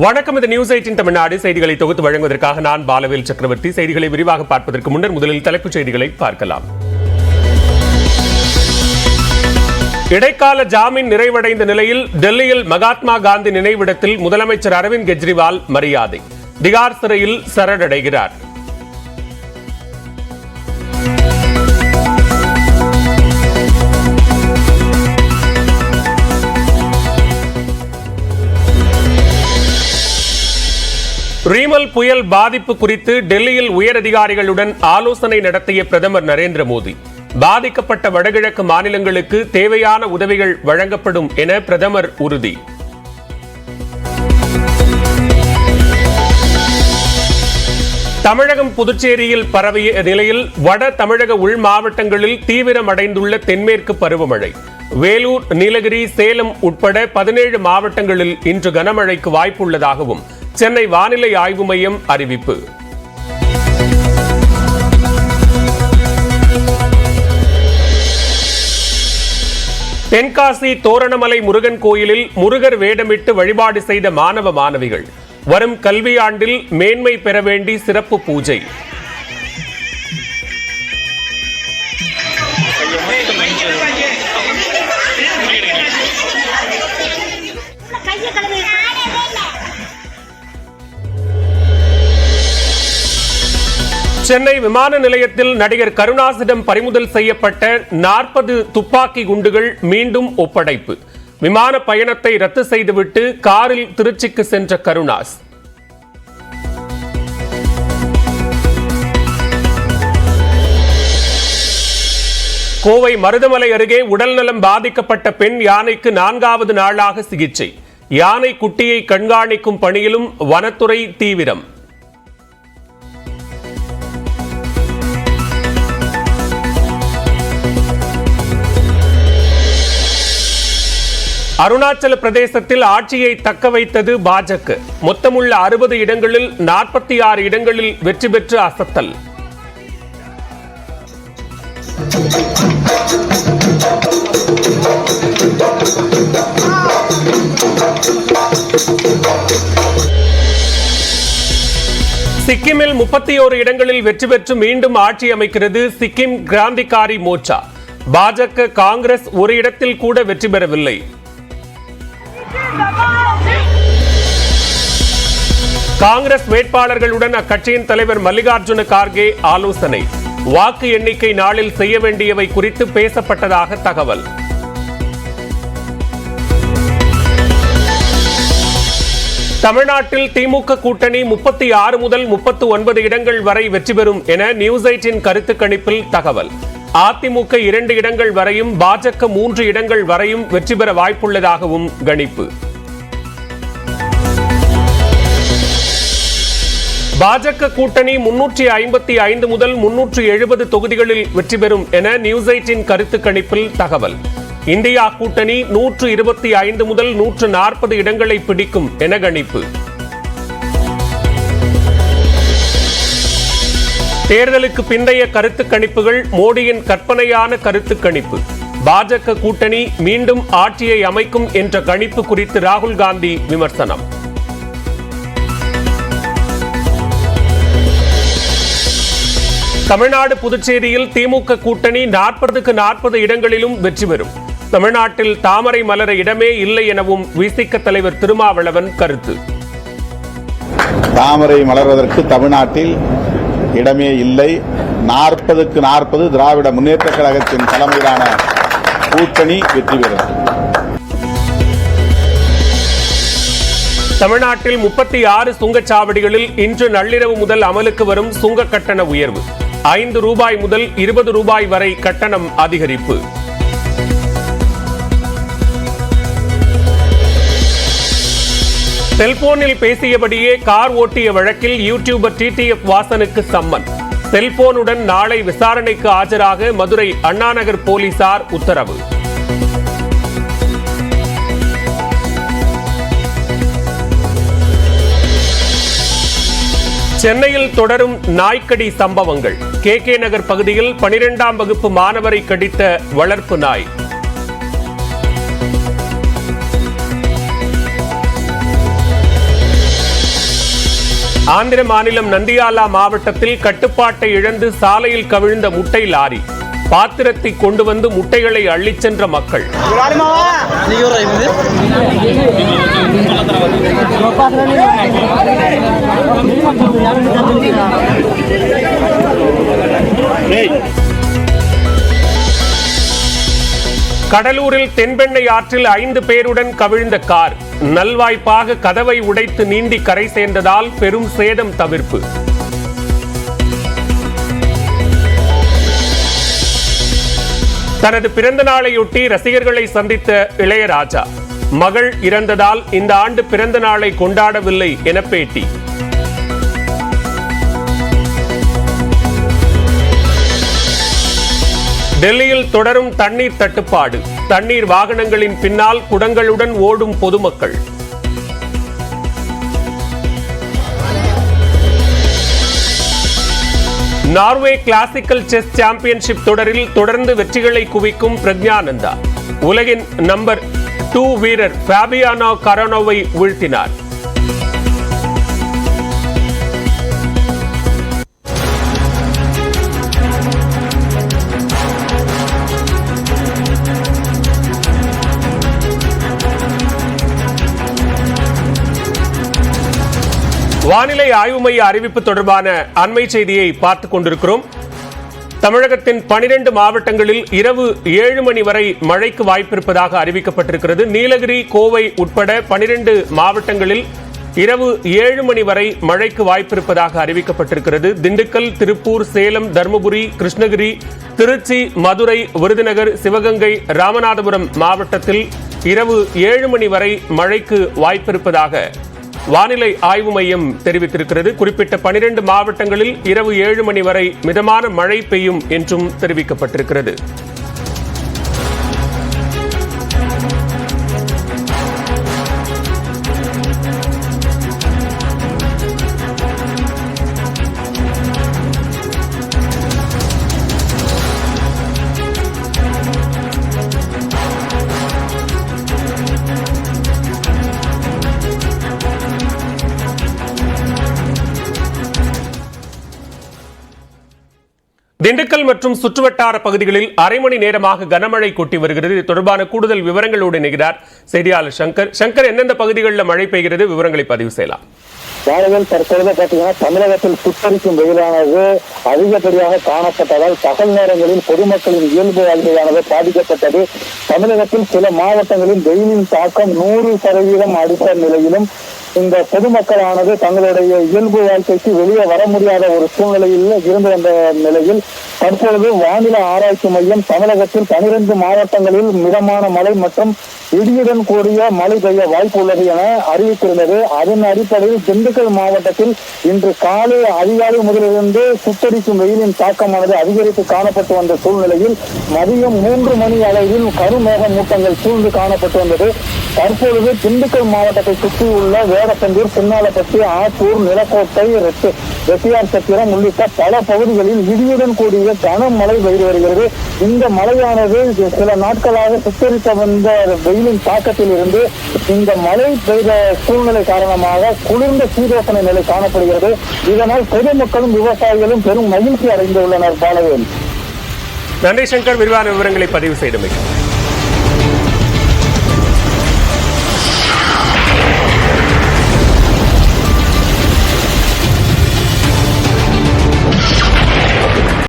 வணக்கம். இது நியூஸ் 18 தமிழ்நாடு செய்திகளை தொகுத்து வழங்குவதற்காக நான் பாலவேல் சக்கரவர்த்தி. செய்திகளை விரிவாக பார்ப்பதற்கு முன்னர் முதலில் தலைப்புச் செய்திகளை பார்க்கலாம். இடைக்கால ஜாமீன் நிறைவடைந்த நிலையில் டெல்லியில் மகாத்மா காந்தி நினைவிடத்தில் முதலமைச்சர் அரவிந்த் கெஜ்ரிவால் மரியாதை. திகார் சிறையில் சரணடைகிறார். ரீமல் புயல் பாதிப்பு குறித்து டெல்லியில் உயரதிகாரிகளுடன் ஆலோசனை நடத்திய பிரதமர் நரேந்திர மோடி. பாதிக்கப்பட்ட வடகிழக்கு மாநிலங்களுக்கு தேவையான உதவிகள் வழங்கப்படும் என பிரதமர் உறுதி. தமிழகம் புதுச்சேரியில் பரவிய நிலையில் வட தமிழக உள் மாவட்டங்களில் தீவிரமடைந்துள்ள தென்மேற்கு பருவமழை. வேலூர், நீலகிரி, சேலம் உட்பட 17 மாவட்டங்களில் இன்று கனமழைக்கு வாய்ப்புள்ளதாகவும் சென்னை வானிலை ஆய்வு மையம் அறிவிப்பு. தென்காசி தோரணமலை முருகன் கோயிலில் முருகர் வேடமிட்டு வழிபாடு செய்த மாணவ மாணவிகள். வரும் கல்வியாண்டில் மேன்மை பெற வேண்டி சிறப்பு பூஜை. சென்னை விமான நிலையத்தில் நடிகர் கருணாஸிடம் பறிமுதல் செய்யப்பட்ட 40 துப்பாக்கி குண்டுகள் மீண்டும் ஒப்படைப்பு. விமான பயணத்தை ரத்து செய்துவிட்டு காரில் திருச்சிக்கு சென்ற கருணாஸ். கோவை மருதமலை அருகே உடல்நலம் பாதிக்கப்பட்ட பெண் யானைக்கு 4வது நாளாக சிகிச்சை. யானை குட்டியை கண்காணிக்கும் பணியிலும் வனத்துறை தீவிரம். அருணாச்சல பிரதேசத்தில் ஆட்சியை தக்க வைத்தது பாஜக. மொத்தமுள்ள 60 இடங்களில் 46 இடங்களில் வெற்றி பெற்று அசத்தல். சிக்கிமில் 31 இடங்களில் வெற்றி பெற்று மீண்டும் ஆட்சி அமைக்கிறது சிக்கிம் கிராந்திகாரி மோர்ச்சா. பாஜக, காங்கிரஸ் ஒரு இடத்தில் கூட வெற்றி பெறவில்லை. காங்கிரஸ் வேட்பாளர்களுடன் அக்கட்சியின் தலைவர் மல்லிகார்ஜுன கார்கே ஆலோசனை. வாக்கு எண்ணிக்கை நாளில் செய்ய வேண்டியவை குறித்து பேசப்பட்டதாக தகவல். தமிழ்நாட்டில் திமுக கூட்டணி 36 முதல் 39 இடங்கள் வரை வெற்றி பெறும் என நியூஸ் 18 கருத்து கணிப்பில் தகவல். அதிமுக 2 இடங்கள் வரையும், பாஜக 3 இடங்கள் வரையும் வெற்றி பெற வாய்ப்புள்ளதாகவும் கணிப்பு. பாஜக கூட்டணி 355 முதல் 370 தொகுதிகளில் வெற்றி பெறும் என நியூஸ் 18 கருத்து கணிப்பில் தகவல். இந்தியா கூட்டணி 125 முதல் 140 இடங்களை பிடிக்கும் என கணிப்பு. தேர்தலுக்கு பிந்தைய கருத்து கணிப்புகள் மோடியின் கற்பனையான கருத்து கணிப்பு. பாஜக கூட்டணி மீண்டும் ஆட்சியை அமைக்கும் என்ற கணிப்பு குறித்து ராகுல் காந்தி விமர்சனம். தமிழ்நாடு புதுச்சேரியில் திமுக கூட்டணி 40க்கு 40 இடங்களிலும் வெற்றி பெறும். தமிழ்நாட்டில் தாமரை மலர இடமே இல்லை எனவும் விசிக தலைவர் திருமாவளவன் கருத்து. தாமரை மலர்வதற்கு தமிழ்நாட்டில் இடமே இல்லை. 40க்கு 40 திராவிட முன்னேற்ற கழகத்தின் தலைமையிலான கூட்டணி வெற்றி பெறும். தமிழ்நாட்டில் 36 சுங்கச்சாவடிகளில் இன்று நள்ளிரவு முதல் அமலுக்கு வரும் சுங்க கட்டண உயர்வு. 5 ரூபாய் முதல் 20 ரூபாய் வரை கட்டணம் அதிகரிப்பு. செல்போனில் பேசியபடியே கார் ஓட்டிய வழக்கில் யூடியூபர் டிடிஎஃப் வாசனுக்கு சம்மன். செல்போனுடன் நாளை விசாரணைக்கு ஆஜராக மதுரை அண்ணாநகர் போலீசார் உத்தரவு. சென்னையில் தொடரும் நாய்க்கடி சம்பவங்கள். கே நகர் பகுதியில் 12ஆம் வகுப்பு மாணவரை கடித்த வளர்ப்பு நாய். ஆந்திர மாநிலம் நந்தியாலா மாவட்டத்தில் கட்டுப்பாட்டை இழந்து சாலையில் கவிழ்ந்த முட்டை லாரி. பாத்திரத்தை கொண்டு வந்து முட்டைகளை அள்ளிச் சென்ற மக்கள். கடலூரில் தென்பெண்ணை ஆற்றில் 5 பேருடன் கவிழ்ந்த கார். நல்வாய்ப்பாக கதவை உடைத்து நீந்தி கரை சேர்ந்ததால் பெரும் சேதம் தவிர்ப்பு. தனது பிறந்த நாளையொட்டி ரசிகர்களை சந்தித்த இளையராஜா. மகள் இறந்ததால் இந்த ஆண்டு பிறந்த நாளை கொண்டாடவில்லை என பேட்டி. டெல்லியில் தொடரும் தண்ணீர் தட்டுப்பாடு. தண்ணீர் வாகனங்களின் பின்னால் குடங்களுடன் ஓடும் பொதுமக்கள். நார்வே கிளாசிக்கல் செஸ் சாம்பியன்ஷிப் தொடரில் தொடர்ந்து வெற்றிகளை குவிக்கும் பிரக்ஞானந்தா. உலகின் நம்பர் 2 வீரர் ஃபேபியானோ கரோனோவை வீழ்த்தினார். வானிலை ஆய்வு மைய அறிவிப்பு தொடர்பான அண்மை செய்தியை பார்த்துக் கொண்டிருக்கிறோம். தமிழகத்தின் 12 மாவட்டங்களில் இரவு 7 மணி வரை மழைக்கு வாய்ப்பிருப்பதாக அறிவிக்கப்பட்டிருக்கிறது. நீலகிரி, கோவை உட்பட 12 மாவட்டங்களில் இரவு 7 மணி வரை மழைக்கு வாய்ப்பிருப்பதாக அறிவிக்கப்பட்டிருக்கிறது. திண்டுக்கல், திருப்பூர், சேலம், தருமபுரி, கிருஷ்ணகிரி, திருச்சி, மதுரை, விருதுநகர், சிவகங்கை, ராமநாதபுரம் மாவட்டத்தில் இரவு 7 மணி வரை மழைக்கு வாய்ப்பிருப்பதாக வானிலை ஆய்வு மையம் தெரிவித்திருக்கிறது. குறிப்பிட்ட 12 மாவட்டங்களில் இரவு 7 மணி வரை மிதமான மழை பெய்யும் என்றும் தெரிவிக்கப்பட்டிருக்கிறது. திண்டுக்கல் மற்றும் சுற்றுவட்டார பகுதிகளில் அரை மணி நேரமாக கனமழை கொட்டி வருகிறது. இது தொடர்பான கூடுதல் விவரங்களோடு இணைகிறார் செய்தியாளர் சங்கர். சங்கர், எந்தெந்த பகுதிகளில் மழை பெய்கிறது, விவரங்களை பதிவு செய்யலாம். வானிலை தற்பொழுது பார்த்தீங்கன்னா தமிழகத்தில் சுட்டரிக்கும் வெயிலானது அதிகப்படியாக காணப்பட்டதால் பகல் நேரங்களில் பொதுமக்களின் இயல்பு வாழ்க்கையானது பாதிக்கப்பட்டது. தமிழகத்தில் சில மாவட்டங்களில் வெயிலின் தாக்கம் 100% அடித்த நிலையிலும் இந்த பொதுமக்களானது தங்களுடைய இயல்பு வாழ்க்கைக்கு வெளியே வர முடியாத ஒரு சூழ்நிலையில் இருந்து வந்த நிலையில் தற்பொழுது வானிலை ஆராய்ச்சி மையம் தமிழகத்தில் 12 மாவட்டங்களில் மிதமான மழை மற்றும் இடியுடன் கூடிய மழை பெய்ய வாய்ப்பு உள்ளது என அறிவித்திருந்தது. அதன் அடிப்படையில் திண்டுக்கல் மாவட்டத்தில் இன்று காலை அதிகாலை முதலிருந்து சுட்டரிக்கும் வெயிலின் தாக்கமானது அதிகரித்து காணப்பட்டு வந்த சூழ்நிலையில் மதியம் 3 மணி அளவில் கருமேக மூட்டங்கள் சூழ்ந்து காணப்பட்டு வந்தது. தற்பொழுது திண்டுக்கல் மாவட்டத்தை சுற்றியுள்ள வேடசந்தூர், சின்னாலப்பட்டி, ஆத்தூர், நிலக்கோட்டை, ரெட்டியார் சத்திரம் உள்ளிட்ட பல பகுதிகளில் இடியுடன் கூடிய கனமழை பெய்து வருகிறது. இந்த மழையானது சில நாட்களாக சுத்தரித்த வந்த வெயிலின் தாக்கத்தில் இருந்து இந்த மழை பெய்த சூழ்நிலை காரணமாக குளிர்ந்த சீதோசன நிலை காணப்படுகிறது. இதனால் பொதுமக்களும் விவசாயிகளும் பெரும் மகிழ்ச்சி அடைந்துள்ளனர். பாலவேல். நன்றி சங்கர், விரிவான விவரங்களை பதிவு செய்தமைக்கு.